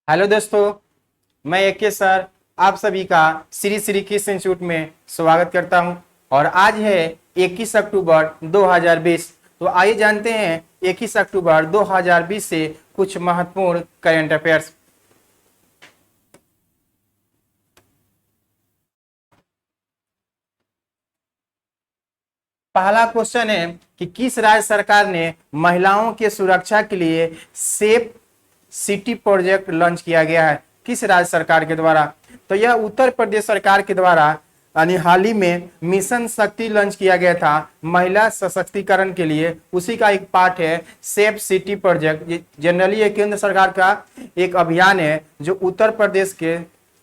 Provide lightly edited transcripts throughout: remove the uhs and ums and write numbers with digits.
Hello दोस्तों, मैं एके sir आप सभी का श्री श्री कृष्ण इंस्टीट्यूट में स्वागत करता हूं। और आज है 21 अक्टूबर 2020। तो आइए जानते हैं 21 अक्टूबर 2020 से कुछ महत्वपूर्ण करंट अफेयर्स। पहला क्वेश्चन है कि किस राज्य सरकार ने महिलाओं के सुरक्षा के लिए सेफ सिटी प्रोजेक्ट लॉन्च किया गया है? किस राज्य सरकार के द्वारा? तो यह उत्तर प्रदेश सरकार के द्वारा यानी हाल ही में मिशन शक्ति लॉन्च किया गया था महिला सशक्तिकरण के लिए। उसी का एक पार्ट है सेफ सिटी प्रोजेक्ट। ये जनरली ये केंद्र सरकार का एक अभियान है जो उत्तर प्रदेश के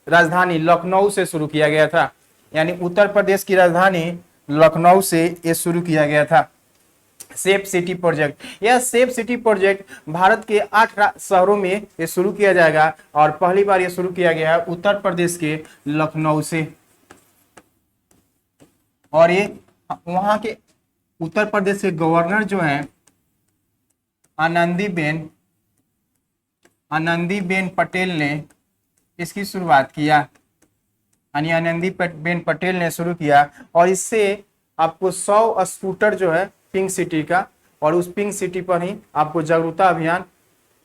राजधानी लखनऊ से शुरू किया गया था। यानी उत्तर प्रदेश की राजधानी लखनऊ से ये शुरू किया गया था सेफ सिटी प्रोजेक्ट। यह सेफ सिटी प्रोजेक्ट भारत के 8 शहरों में ये शुरू किया जाएगा और पहली बार ये शुरू किया गया है उत्तर प्रदेश के लखनऊ से। और ये वहां के उत्तर प्रदेश के गवर्नर जो हैं आनंदीबेन पटेल ने इसकी शुरुआत किया। यानी आनंदीबेन पटेल ने शुरू किया और इससे आपको 100 स्कूटर जो है पिंक सिटी का, और उस पिंक सिटी पर ही आपको जागरूकता अभियान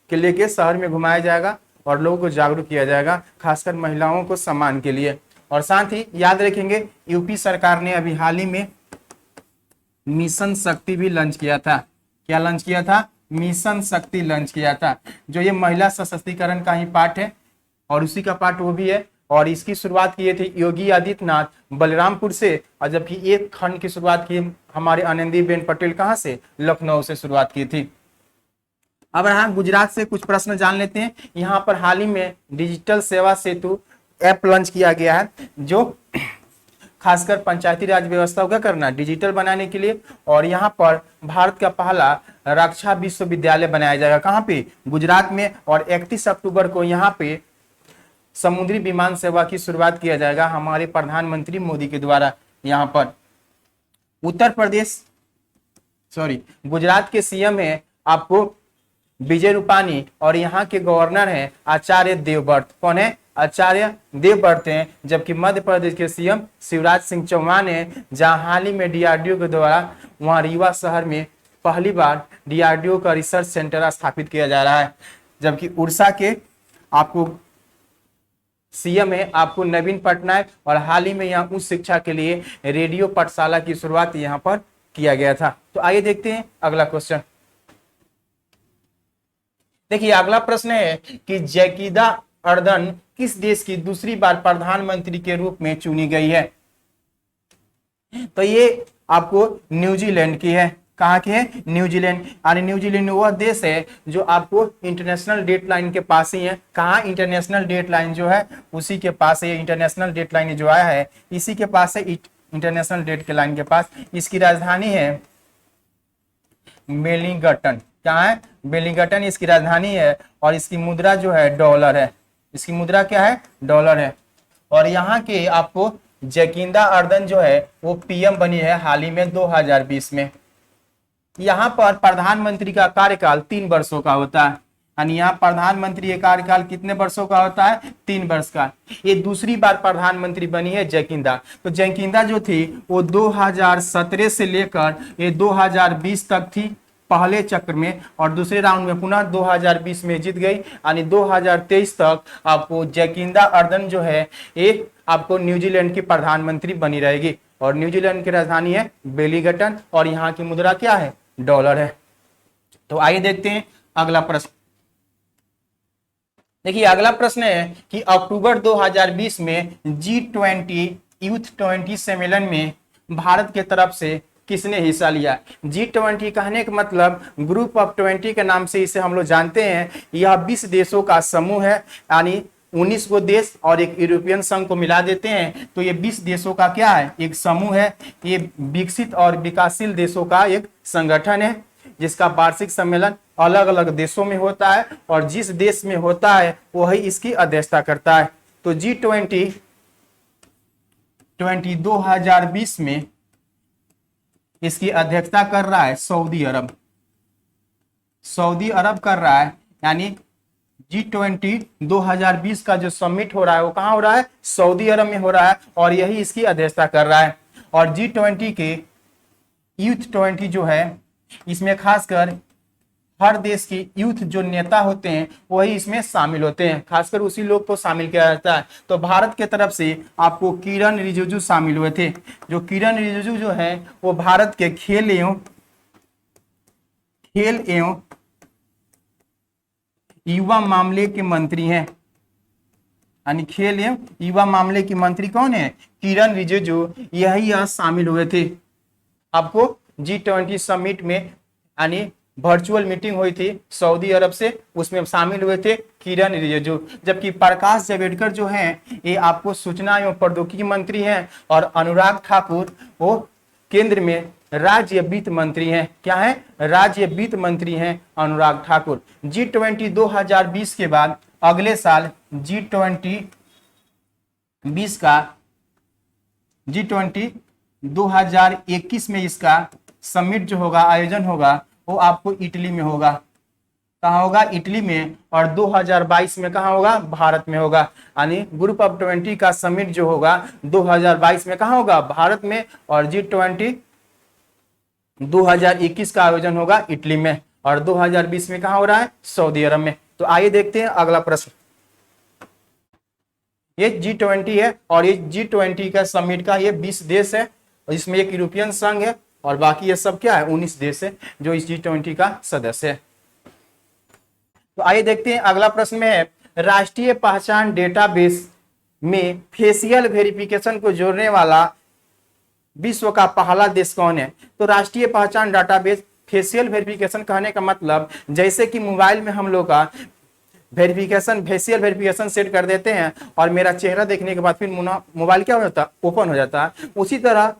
के लेके शहर में घुमाया जाएगा और लोगों को जागरूक किया जाएगा, खासकर महिलाओं को सम्मान के लिए। और साथ ही याद रखेंगे यूपी सरकार ने अभी हाल ही में मिशन शक्ति भी लॉन्च किया था। क्या लॉन्च किया था? मिशन शक्ति लॉन्च किया था, जो ये महिला सशक्तिकरण का ही पार्ट है और उसी का पार्ट वो भी है। और इसकी शुरुआत किए थे योगी आदित्यनाथ बलरामपुर से, और जबकि एक खंड की शुरुआत की हमारे आनंदीबेन पटेल कहां से? लखनऊ से शुरुआत की थी। अब यहाँ गुजरात से कुछ प्रश्न जान लेते हैं। यहाँ पर हाल ही में डिजिटल सेवा सेतु ऐप लॉन्च किया गया है जो खासकर पंचायती राज व्यवस्था को क्या करना है? डिजिटल बनाने के लिए। और यहाँ पर भारत का पहला रक्षा विश्वविद्यालय बनाया जाएगा। कहाँ पे? गुजरात में। और 31 अक्टूबर को यहाँ पे समुद्री विमान सेवा की शुरुआत किया जाएगा हमारे प्रधानमंत्री मोदी के द्वारा। यहाँ पर गुजरात के सीएम है आपको विजय रूपानी और यहाँ के गवर्नर हैं आचार्य देवव्रत। कौन है? आचार्य देवव्रत हैं। जबकि मध्य प्रदेश के सीएम शिवराज सिंह चौहान है, जहां हाल ही में डीआरडीओ के द्वारा वहां रीवा शहर में पहली बार डीआरडीओ का रिसर्च सेंटर स्थापित किया जा रहा है। जबकि उड़ीसा के आपको सीएम है आपको नवीन पटनायक, और हाल ही में यहाँ उच्च शिक्षा के लिए रेडियो पाठशाला की शुरुआत यहाँ पर किया गया था। तो आइए देखते हैं अगला क्वेश्चन। देखिए अगला प्रश्न है कि जैकिदा अर्दन किस देश की दूसरी बार प्रधानमंत्री के रूप में चुनी गई है? तो ये आपको न्यूजीलैंड की है। कहाँ की है? न्यूजीलैंड। यानी न्यूजीलैंड वह देश है जो आपको इंटरनेशनल डेडलाइन के पास ही है। कहाँ? इंटरनेशनल डेडलाइन जो है उसी के पास है। इंटरनेशनल डेडलाइन जो आया है इसी के पास है, इंटरनेशनल डेडलाइन के पास। इसकी राजधानी है वेलिंगटन। क्या है? वेलिंगटन इसकी राजधानी है। और इसकी मुद्रा जो है डॉलर है। इसकी मुद्रा क्या है? डॉलर है। और यहाँ के आपको जैकिंदा अर्दन जो है वो पीएम बनी है हाल ही में 2020 में। यहाँ पर प्रधानमंत्री का कार्यकाल 3 वर्षों का होता है। यानी यहाँ प्रधानमंत्री का कार्यकाल कितने वर्षों का होता है? 3 वर्ष का। ये दूसरी बार प्रधानमंत्री बनी है जैकिंदा। तो जैकिंदा जो थी वो 2017 से लेकर ये 2020 तक थी पहले चक्र में, और दूसरे राउंड में पुनः 2020 में जीत गई। यानी 2023 तक आपको जैकिंदा अर्दन जो है ये आपको न्यूजीलैंड की प्रधानमंत्री बनी रहेगी। और न्यूजीलैंड की राजधानी है वेलिंगटन और यहाँ की मुद्रा क्या है? डॉलर है। तो आइए देखते हैं अगला प्रश्न। देखिए अगला प्रश्न है कि अक्टूबर 2020 में G20 यूथ 20 सम्मेलन में भारत के तरफ से किसने हिस्सा लिया? G20 कहने का मतलब ग्रुप ऑफ 20 के नाम से इसे हम लोग जानते हैं। यह 20 देशों का समूह है। यानी 19 को देश और एक यूरोपियन संघ को मिला देते हैं तो ये 20 देशों का क्या है? एक समूह है। ये विकसित और विकासशील देशों का एक संगठन है जिसका वार्षिक सम्मेलन अलग अलग देशों में होता है, और जिस देश में होता है वही इसकी अध्यक्षता करता है। तो G20 2020 में इसकी अध्यक्षता कर रहा है सऊदी अरब। सऊदी अरब कर रहा है। यानी G20 2020 का जो समिट हो रहा है वो कहाँ हो रहा है, सऊदी अरब में हो रहा है, और यही इसकी अध्यक्षता कर रहा है। और G20 के यूथ 20 जो है, इसमें खासकर हर देश की यूथ जो नेता होते हैं वही इसमें शामिल होते हैं, खासकर उसी लोग को शामिल किया जाता है। तो भारत के तरफ से आपको किरण रिजिजू शामिल हुए थे। जो किरण रिजिजू जो है वो भारत के खेल एवं युवा मामले के मंत्री हैं, यानी खेल एवं युवा मामले की मंत्री कौन है, किरण रिजिजू, यही यहाँ शामिल हुए थे। आपको G20 समिट में यानी वर्चुअल मीटिंग हुई थी सऊदी अरब से, उसमें शामिल हुए थे किरण रिजिजू। जबकि प्रकाश जावड़ेकर जो हैं ये आपको सूचना एवं प्रौद्योगिकी मंत्री हैं, और अनुराग ठाकुर वो केंद्र में राज्य वित्त मंत्री हैं। क्या है, राज्य वित्त मंत्री हैं अनुराग ठाकुर। G20 2020 के बाद अगले साल G20 2021 में इसका समिट जो होगा, आयोजन होगा, वो आपको इटली में होगा। कहाँ होगा, इटली में। और 2022 में कहाँ होगा, भारत में होगा। यानी ग्रुप ऑफ 20 का समिट जो होगा 2022 में कहाँ होगा, भारत में। और G20 2021 का आयोजन होगा इटली में, और 2020 में कहाँ हो रहा है, सऊदी अरब में। तो आइए देखते हैं अगला प्रश्न। ये G20 है, और ये G20 का समिट का ये 20 देश है, और इसमें एक यूरोपियन संघ है, और बाकी ये सब क्या है, 19 देश है जो इस G20 का सदस्य है। तो आइए देखते हैं अगला प्रश्न में है, राष्ट्रीय पहचान डेटाबेस में फेशियल वेरिफिकेशन को जोड़ने वाला विश्व का पहला देश कौन है। तो राष्ट्रीय पहचान डेटाबेस फेशियल वेरिफिकेशन कहने का मतलब, जैसे कि मोबाइल में हम लोग का वेरिफिकेशन, फेशियल वेरिफिकेशन सेट कर देते हैं और मेरा चेहरा देखने के बाद फिर मोबाइल क्या हो जाता है, ओपन हो जाता है। उसी तरह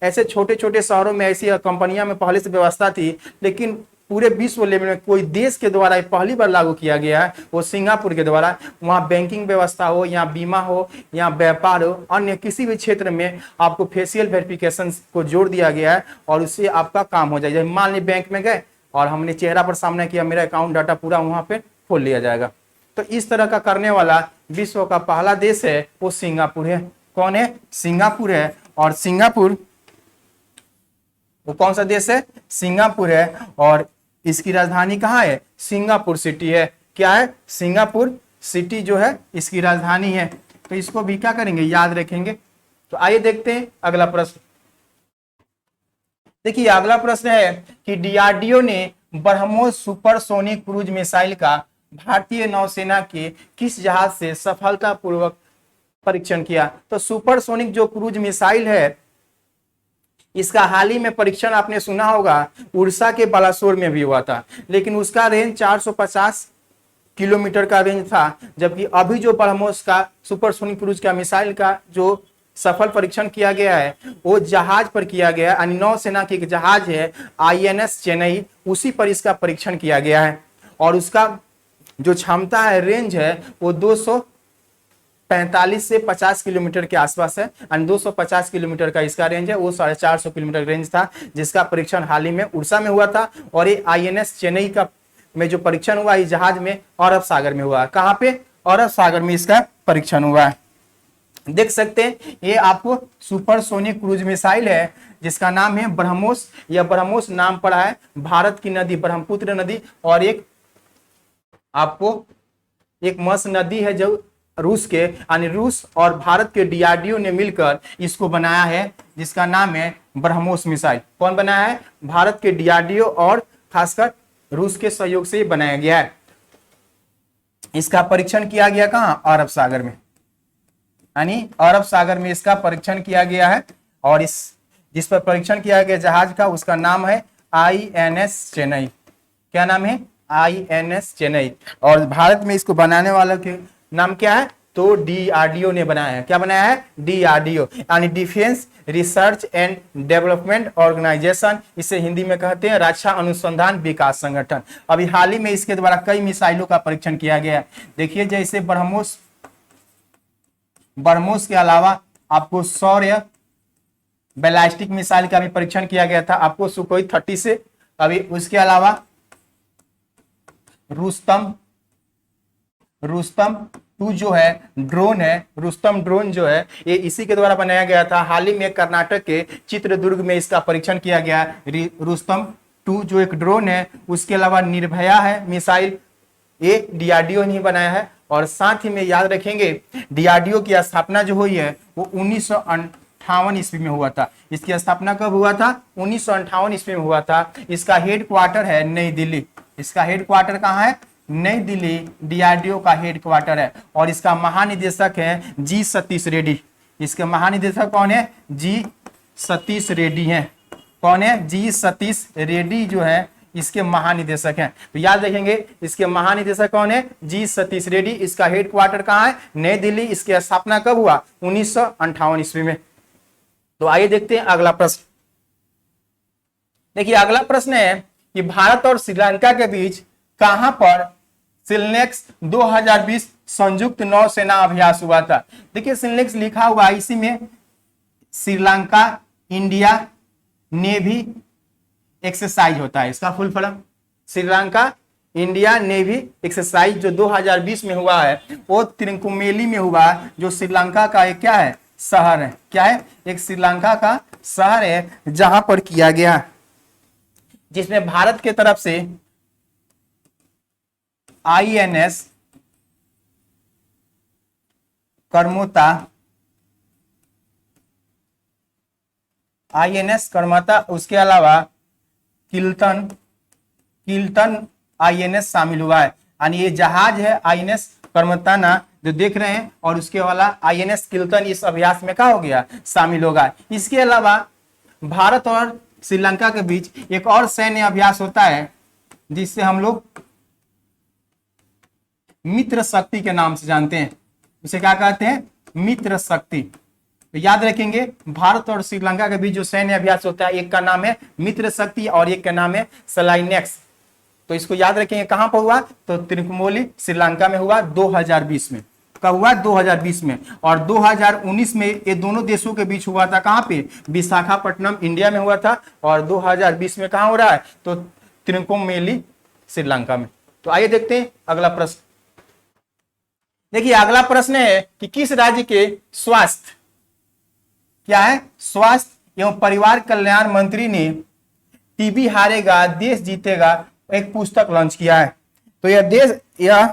ऐसे छोटे छोटे शहरों में ऐसी कंपनियां में पहले से व्यवस्था थी, लेकिन पूरे विश्व लेवल में कोई देश के द्वारा पहली बार लागू किया गया है, वो सिंगापुर के द्वारा। वहाँ बैंकिंग व्यवस्था हो या बीमा हो या व्यापार हो, अन्य किसी भी क्षेत्र में आपको फेशियल वेरिफिकेशन को जोड़ दिया गया है, और उससे आपका काम हो जाएगा। मान ली बैंक में गए और हमने चेहरा पर सामने किया, मेरा अकाउंट डाटा पूरा वहाँ पे खोल लिया जाएगा। तो इस तरह का करने वाला विश्व का पहला देश है वो सिंगापुर है। कौन है, सिंगापुर है। और सिंगापुर वो कौन सा देश है, सिंगापुर है, और इसकी राजधानी कहाँ है, सिंगापुर सिटी है। क्या है, सिंगापुर सिटी जो है इसकी राजधानी है। तो इसको भी क्या करेंगे, याद रखेंगे। तो आइए देखते हैं अगला प्रश्न। देखिए अगला प्रश्न है कि डीआरडीओ ने ब्रह्मोस सुपरसोनिक क्रूज मिसाइल का भारतीय नौसेना के किस जहाज से सफलतापूर्वक परीक्षण किया। तो सुपरसोनिक जो क्रूज मिसाइल है, इसका हाल ही में परीक्षण आपने सुना होगा, उड़ीसा के बालासोर में भी हुआ था, लेकिन उसका रेंज 450 किलोमीटर का रेंज था। जबकि अभी जो ब्रह्मोस का सुपरसोनिक क्रूज का मिसाइल का जो सफल परीक्षण किया गया है वो जहाज पर किया गया, यानी नौसेना की एक जहाज है INS चेन्नई, उसी पर इसका परीक्षण किया गया है। और उसका जो क्षमता है, रेंज है, वो 245 से 50 किलोमीटर के आसपास है। 250 किलोमीटर का इसका रेंज है, वो 450 किलोमीटर रेंज था, जिसका परीक्षण हाल ही में उड़ीसा में हुआ था। और ये INS चेन्नई का में जो परीक्षण हुआ इस जहाज में अरब सागर में हुआ। कहाँ पे, अरब सागर में इसका परीक्षण हुआ है। देख सकते हैं ये आपको सुपरसोनिक क्रूज मिसाइल है, जिसका नाम है ब्रह्मोस। यह ब्रह्मोस नाम पड़ा है भारत की नदी ब्रह्मपुत्र नदी, और एक आपको एक मस नदी है जो रूस के, यानी रूस और भारत के डीआरडीओ ने मिलकर इसको बनाया है, जिसका नाम है ब्रह्मोस मिसाइल। कौन बनाया है, भारत के डीआरडीओ और खासकर रूस के सहयोग से बनाया गया है। इसका परीक्षण किया गया कहां, अरब सागर में, यानी अरब सागर में इसका परीक्षण किया गया है। और जिस पर परीक्षण किया गया जहाज का, उसका नाम है INS चेन्नई। क्या नाम है, INS चेन्नई। और भारत में इसको बनाने वाला के नाम क्या है, तो डीआरडीओ ने बनाया है। क्या बनाया है, डीआरडीओ, यानी defence research and development organisation. इसे हिंदी में कहते हैं रक्षा अनुसंधान विकास संगठन। अभी हाल ही में इसके द्वारा कई मिसाइलों का परीक्षण किया गया है। देखिए जैसे ब्रह्मोस के अलावा आपको सौर्य बैलिस्टिक मिसाइल का भी परीक्षण किया गया था, आपको सुखोई 30 से। अभी उसके अलावा रुस्तम रुस्तम 2 जो है ड्रोन है, रुस्तम ड्रोन जो है ये इसी के द्वारा बनाया गया था। हाल ही में कर्नाटक के चित्रदुर्ग में इसका परीक्षण किया गया। रुस्तम 2 जो एक ड्रोन है, उसके अलावा निर्भया है मिसाइल, ये डीआरडीओ ने बनाया है। और साथ ही में याद रखेंगे डीआरडीओ की स्थापना जो हुई है वो 1958 ईस्वी में हुआ था। इसकी स्थापना कब हुआ था? 1958 ईस्वी में हुआ था। इसका हेड क्वार्टर है नई दिल्ली। इसका हेड क्वार्टर कहाँ है? नई दिल्ली डीआरडीओ का हेड क्वार्टर है। और इसका महानिदेशक है जी सतीश रेड्डी। इसके महानिदेशक कौन है? जी सतीश रेड्डी हैं। कौन है? जी सतीश रेड्डी जो है इसके महानिदेशक हैं। तो याद रखेंगे इसके महानिदेशक कौन है? जी सतीश रेड्डी। इसका हेड क्वार्टर कहाँ है? नई दिल्ली। इसकी स्थापना कब हुआ? 1958 ईस्वी में। तो आइए देखते हैं अगला प्रश्न। देखिए अगला प्रश्न है कि भारत और श्रीलंका के बीच कहां पर सिलनेक्स 2020 संयुक्त नौसेना अभ्यास हुआ था? देखिए सिलनेक्स लिखा हुआ इसी में श्रीलंका इंडिया नेवी एक्सरसाइज होता है। इसका full form Sri Lanka India navy exercise जो 2020 में हुआ है वो तिरुनेलवेली में हुआ, जो श्रीलंका का एक क्या है? शहर है। क्या है? एक श्रीलंका का शहर है जहां पर किया गया, जिसमें भारत के तरफ से INS कर्मोता, उसके अलावा किल्टन INS शामिल हुआ है। यानी ये जहाज है INS कर्मताना जो देख रहे हैं, और उसके वाला INS किल्टन इस अभ्यास में क्या हो गया? शामिल होगा। इसके अलावा भारत और श्रीलंका के बीच एक और सैन्य अभ्यास होता है जिससे हम लोग मित्र शक्ति के नाम से जानते हैं। उसे क्या कहते हैं? मित्र शक्ति। तो याद रखेंगे भारत और श्रीलंका के बीच जो सैन्य अभ्यास होता है, एक का नाम है मित्र शक्ति और एक का नाम है सलाइनेक्स। तो इसको याद रखेंगे कहां पर हुआ? तो तिरुनेलवेली श्रीलंका में हुआ 2020 में। कब हुआ? 2020 में। और 2019 में ये दोनों देशों के बीच हुआ था। कहां पे? विशाखापट्टनम इंडिया में हुआ था। और 2020 में कहां हो रहा है? तो तिरुनेलवेली श्रीलंका में। तो आइए देखते हैं अगला प्रश्न। देखिए अगला प्रश्न है कि किस राज्य के स्वास्थ्य क्या है? स्वास्थ्य एवं परिवार कल्याण मंत्री ने टीबी हारेगा देश जीतेगा एक पुस्तक लॉन्च किया है। तो यह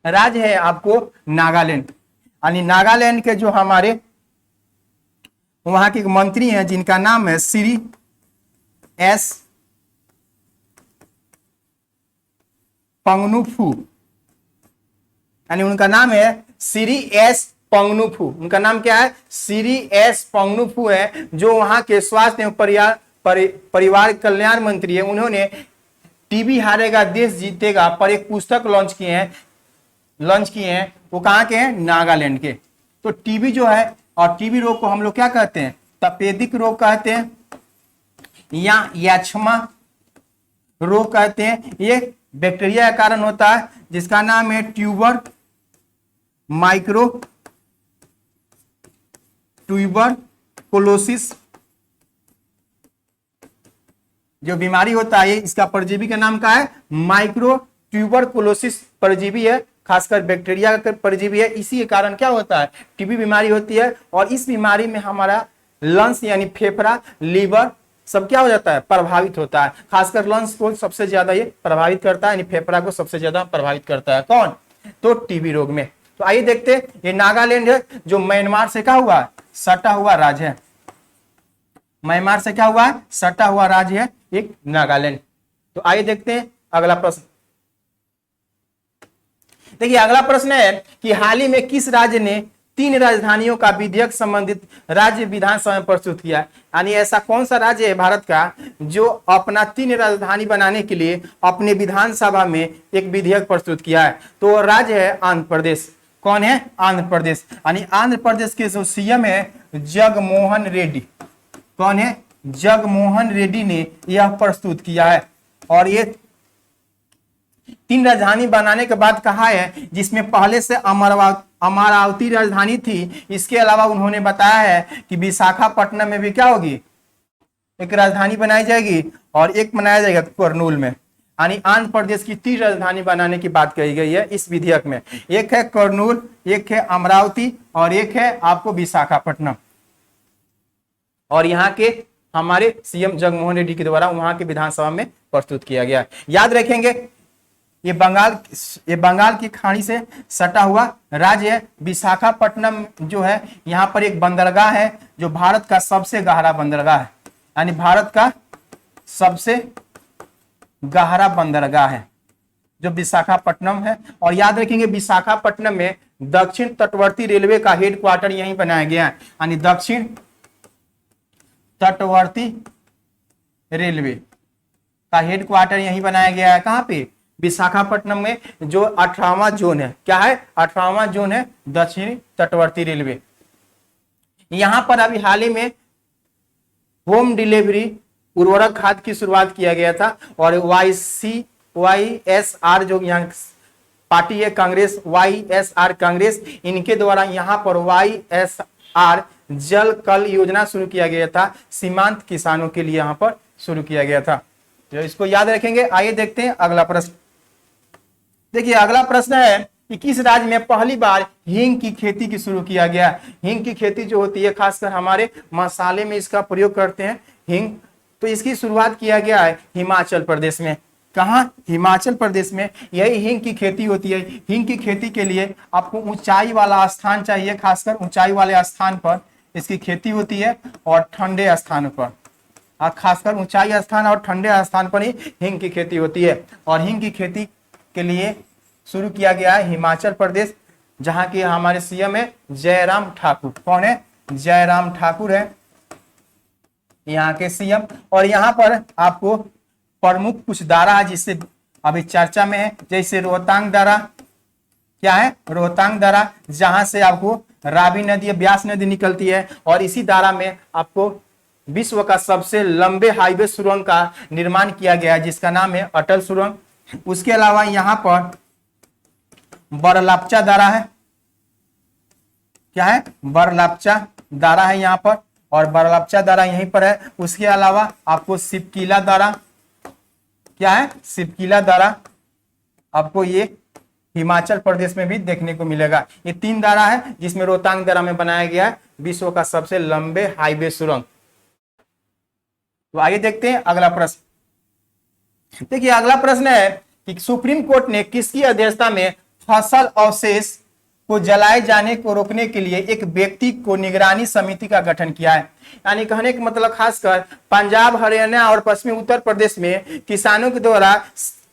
राज्य है आपको नागालैंड। यानी नागालैंड के जो हमारे वहां के मंत्री हैं जिनका नाम है श्री एस पंगनुफू, यानी उनका नाम है श्री एस पंगनुफू। उनका नाम क्या है? श्री एस पंगनुफू है, जो वहां के स्वास्थ्य एवं परिवार कल्याण मंत्री है। उन्होंने टीबी हारेगा देश जीतेगा पर एक पुस्तक लॉन्च किए हैं। वो कहाँ के हैं? नागालैंड के। तो टीबी जो है, और टीबी रोग को हम लोग क्या कहते हैं? तपेदिक रोग कहते हैं या यक्ष्मा रोग कहते हैं। ये बैक्टीरिया के कारण होता है जिसका नाम है ट्यूबर कोलोसिस। जो बीमारी होता है इसका परजीवी का नाम क्या है? माइक्रो ट्यूबर कोलोसिस परजीवी है, खासकर बैक्टीरिया का परजीवी है। इसी के कारण क्या होता है? टीबी बीमारी होती है। और इस बीमारी में हमारा लंग्स यानी फेफड़ा, लीवर सब क्या हो जाता है? प्रभावित होता है। खासकर लंग्स को सबसे ज्यादा ये प्रभावित करता है, यानी फेफड़ा को सबसे ज्यादा प्रभावित करता है। कौन? तो टीबी रोग में। तो आइए देखते हैं, ये नागालैंड है जो म्यांमार से क्या हुआ? सटा हुआ राज्य है। म्यांमार से क्या हुआ? सटा हुआ राज्य है एक नागालैंड। तो आइए देखते हैं अगला प्रश्न। देखिए अगला प्रश्न है कि हाल ही में किस राज्य ने 3 राजधानियों का विधेयक संबंधित राज्य विधानसभा में प्रस्तुत किया? यानी ऐसा कौन सा राज्य है भारत का जो अपना 3 राजधानी बनाने के लिए अपने विधानसभा में एक विधेयक प्रस्तुत किया है? तो राज्य है आंध्र प्रदेश। कौन है? आंध्र प्रदेश। यानी आंध्र प्रदेश के जो सीएम है जगनमोहन रेड्डी। कौन है? जगनमोहन रेड्डी ने यह प्रस्तुत किया है। और ये 3 राजधानी बनाने के बाद कहा है, जिसमें पहले से अमरावती राजधानी थी। इसके अलावा उन्होंने बताया है कि विशाखापट्टनम में भी क्या होगी? एक राजधानी बनाई जाएगी और एक बनाया जाएगा कुरनूल में। यानी आंध्र प्रदेश की 3 राजधानी बनाने की बात कही गई है इस विधेयक में। एक है कर्नूल, एक है अमरावती और एक है आपको विशाखापट्टनम। और यहाँ के हमारे सीएम जगनमोहन रेड्डी के द्वारा वहां के विधानसभा में प्रस्तुत किया गया। याद रखेंगे ये बंगाल की खाड़ी से सटा हुआ राज्य है। विशाखापट्टनम जो है यहाँ पर एक बंदरगाह है जो भारत का सबसे गहरा बंदरगाह है, यानी भारत का सबसे गहरा बंदरगाह है जो विशाखापट्टनम है। और याद रखेंगे विशाखापट्टनम में दक्षिण तटवर्ती रेलवे का हेडक्वार्टर यहीं बनाया गया है, यानी दक्षिण तटवर्ती रेलवे का हेडक्वार्टर यहीं बनाया गया है। कहां पे? विशाखापट्टनम में, जो 18वां जोन है। क्या है? 18वां जोन है दक्षिणी तटवर्ती रेलवे। यहां पर अभी हाल ही में होम डिलीवरी उर्वरक खाद की शुरुआत किया गया था और YSR जो यहाँ पार्टी है कांग्रेस, YSR कांग्रेस, इनके द्वारा यहाँ पर YSR जल कल योजना शुरू किया गया था, सीमांत किसानों के लिए यहाँ पर शुरू किया गया था। तो इसको याद रखेंगे। आइए देखते हैं अगला प्रश्न। देखिए अगला प्रश्न है कि किस राज्य में पहली बार हींग की खेती की शुरू किया गया। हींग की खेती जो होती है खासकर हमारे मसाले में इसका प्रयोग करते हैं हींग, तो इसकी शुरुआत किया गया है हिमाचल प्रदेश में। कहा? हिमाचल प्रदेश में यही हींग की खेती होती है। हींग की खेती के लिए आपको ऊंचाई वाला स्थान चाहिए, खासकर ऊंचाई वाले स्थान पर इसकी खेती होती है और ठंडे स्थानों पर, और खासकर ऊंचाई स्थान और ठंडे स्थान पर ही हींग की खेती होती है। और हींग की खेती के लिए शुरू किया गया है हिमाचल प्रदेश, जहां की हमारे सीएम है जयराम ठाकुर। कौन है? जयराम ठाकुर है यहाँ के सीएम। और यहाँ पर आपको प्रमुख कुछ धारा है जिससे अभी चर्चा में है, जैसे रोहतांग धारा। क्या है? रोहतांग धारा, जहां से आपको रावी नदी, ब्यास नदी निकलती है। और इसी धारा में आपको विश्व का सबसे लंबे हाईवे सुरंग का निर्माण किया गया है जिसका नाम है अटल सुरंग। उसके अलावा यहाँ पर बरलापचा धारा है। क्या है? बरलापचा धारा है यहाँ पर, और बरलापचा धारा यहीं पर है। उसके अलावा आपको सिपकीला धारा। क्या है? सिपकीला धारा आपको ये हिमाचल प्रदेश में भी देखने को मिलेगा। ये 3 धारा है जिसमें रोहतांग धारा में बनाया गया है विश्व का सबसे लंबे हाईवे सुरंग। तो आइए देखते हैं अगला प्रश्न। देखिए अगला प्रश्न है कि सुप्रीम कोर्ट ने किसकी अध्यक्षता में फसल अवशेष को जलाए जाने को रोकने के लिए एक व्यक्ति को निगरानी समिति का गठन किया है। यानी कहने का मतलब खासकर पंजाब, हरियाणा और पश्चिमी उत्तर प्रदेश में किसानों के द्वारा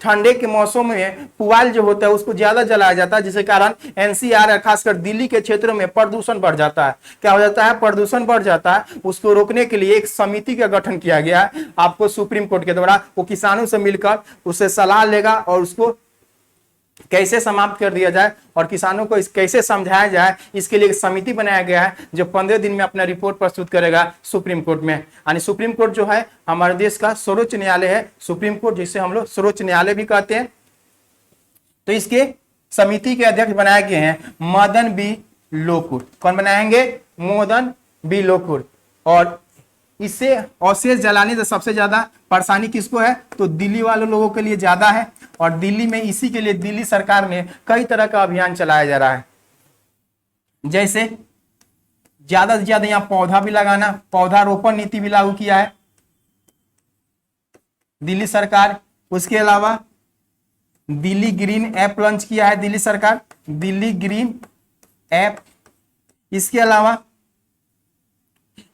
ठंडे के मौसम में पुआल जो होता है उसको ज्यादा जलाया जाता है, जिसके कारण एनसीआर खासकर दिल्ली के क्षेत्रों में प्रदूषण बढ़ जाता है। क्या हो जाता है? प्रदूषण बढ़ जाता है। उसको रोकने के लिए एक समिति का गठन किया गया है आपको सुप्रीम कोर्ट के द्वारा। वो किसानों से मिलकर उससे सलाह लेगा और उसको कैसे समाप्त कर दिया जाए और किसानों को कैसे समझाया जाए, इसके लिए एक समिति बनाया गया है जो 15 दिन में अपना रिपोर्ट प्रस्तुत करेगा सुप्रीम कोर्ट में। यानी सुप्रीम कोर्ट जो है हमारे देश का सर्वोच्च न्यायालय है। सुप्रीम कोर्ट जिसे हम लोग सर्वोच्च न्यायालय भी कहते हैं। तो इसके समिति के अध्यक्ष बनाए गए हैं मदन बी लोकुर। कौन बनाएंगे? मदन बी लोकुर। और इससे अवशेष जलाने से सबसे ज्यादा परेशानी किसको है? तो दिल्ली वाले लोगों के लिए ज्यादा है। और दिल्ली में इसी के लिए दिल्ली सरकार ने कई तरह का अभियान चलाया जा रहा है, जैसे ज्यादा से ज्यादा यहाँ पौधा भी लगाना, पौधारोपण नीति भी लागू किया है दिल्ली सरकार। उसके अलावा दिल्ली ग्रीन ऐप लॉन्च किया है दिल्ली सरकार, दिल्ली ग्रीन ऐप। इसके अलावा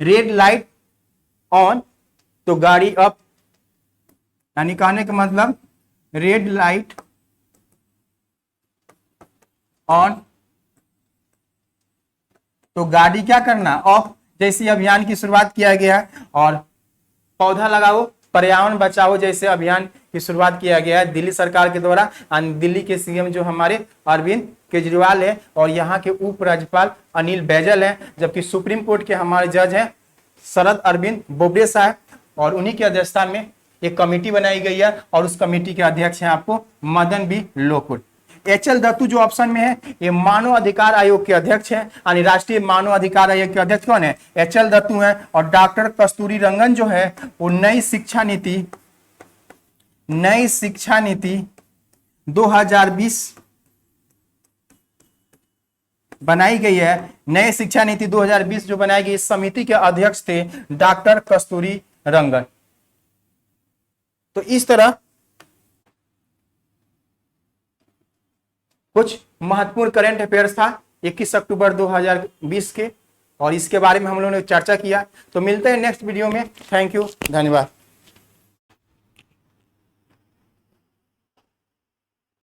रेड लाइट ऑन तो गाड़ी अप, यानी कहने का मतलब रेड लाइट ऑन तो गाड़ी क्या करना? ऑफ। जैसे अभियान की शुरुआत किया गया है। और पौधा लगाओ, पर्यावरण बचाओ जैसे अभियान की शुरुआत किया गया है दिल्ली सरकार के द्वारा। दिल्ली के सीएम जो हमारे अरविंद केजरीवाल है और यहाँ के उप राज्यपाल अनिल बैजल है, जबकि सुप्रीम कोर्ट के हमारे जज हैं शरद अरविंद बोबडे साहब। और उन्हीं की अध्यक्षता में एक कमेटी बनाई गई है और उस कमेटी के अध्यक्ष हैं आपको मदन बी लोकुर। एचएल दत्तू जो ऑप्शन में है ये मानव अधिकार आयोग के अध्यक्ष हैं, यानी राष्ट्रीय मानव अधिकार आयोग के अध्यक्ष कौन है? एचएल दत्तू है। और डॉक्टर कस्तूरी रंगन जो है वो नई शिक्षा नीति नई शिक्षा नीति 2020 बनाई गई है। नई शिक्षा नीति 2020 जो बनाई गई, इस समिति के अध्यक्ष थे डॉक्टर कस्तूरी रंगन। तो इस तरह कुछ महत्वपूर्ण करंट अफेयर्स था 21 अक्टूबर 2020 के, और इसके बारे में हम लोगों ने चर्चा किया। तो मिलते हैं नेक्स्ट वीडियो में। थैंक यू, धन्यवाद।